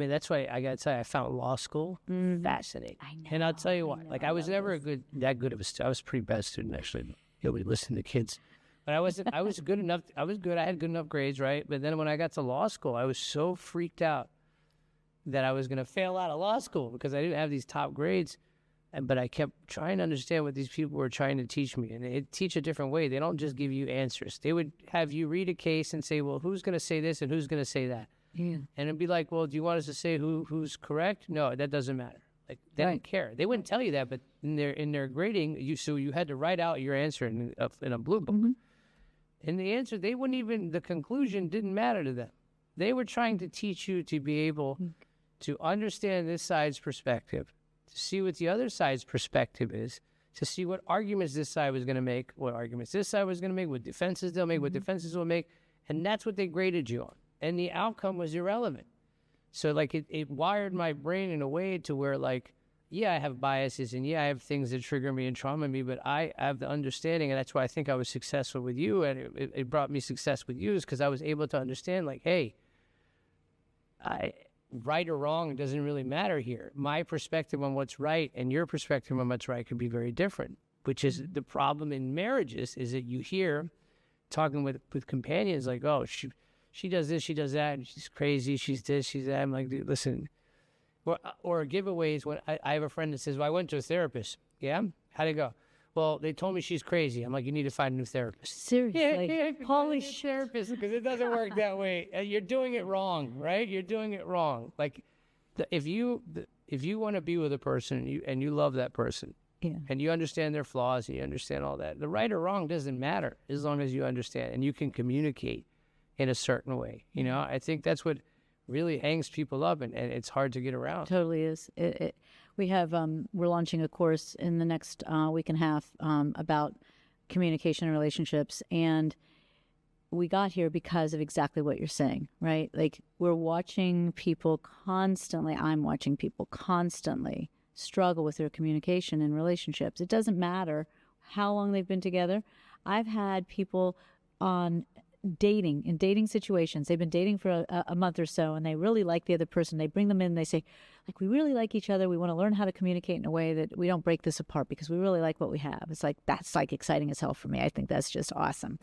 mean, that's why I got to tell you, I found law school fascinating. I know. And I'll tell you why. Like, I was never that good of a student. I was a pretty bad student, actually. Nobody listened to kids. But I was good enough. I was good. I had good enough grades, right? But then when I got to law school, I was so freaked out that I was going to fail out of law school because I didn't have these top grades. But I kept trying to understand what these people were trying to teach me. And they teach a different way. They don't just give you answers. They would have you read a case and say, well, who's going to say this and who's going to say that? Yeah. And it'd be like, well, do you want us to say who's correct? No, that doesn't matter. Like, they don't care. They wouldn't tell you that, but in their grading, you had to write out your answer in a blue book. And the answer, the conclusion didn't matter to them. They were trying to teach you to be able to understand this side's perspective, to see what the other side's perspective is, to see what arguments this side was going to make, what arguments this side was going to make, what defenses they'll make, what defenses will make. And that's what they graded you on. And the outcome was irrelevant. So, like, it wired my brain in a way to where, like, yeah, I have biases and yeah, I have things that trigger me and trauma me, but I have the understanding, and that's why I think I was successful with you, and it brought me success with you, is because I was able to understand, like, hey, right or wrong doesn't really matter here. My perspective on what's right and your perspective on what's right could be very different, which is the problem in marriages, is that you hear, talking with companions, like, oh, she does this, she does that, and she's crazy, she's this, she's that. I'm like, dude, listen. Or giveaways, when I have a friend that says, well, I went to a therapist. Yeah? How'd it go? Well, they told me she's crazy. I'm like, you need to find a new therapist. Seriously. Yeah, Holy shit. Therapist, because it doesn't work that way. You're doing it wrong, right? You're doing it wrong. Like, if you want to be with a person and you love that person, and you understand their flaws and you understand all that, the right or wrong doesn't matter as long as you understand and you can communicate in a certain way. You know, I think that's what really hangs people up, and it's hard to get around. Totally is. We have we're launching a course in the next week and a half about communication and relationships, and we got here because of exactly what you're saying, right? Like, we're watching people constantly, I'm watching people constantly struggle with their communication and relationships. It doesn't matter how long they've been together. I've had people in dating situations. They've been dating for a month or so, and they really like the other person. They bring them in, they say, like, we really like each other. We want to learn how to communicate in a way that we don't break this apart because we really like what we have. It's like, that's like exciting as hell for me. I think that's just awesome.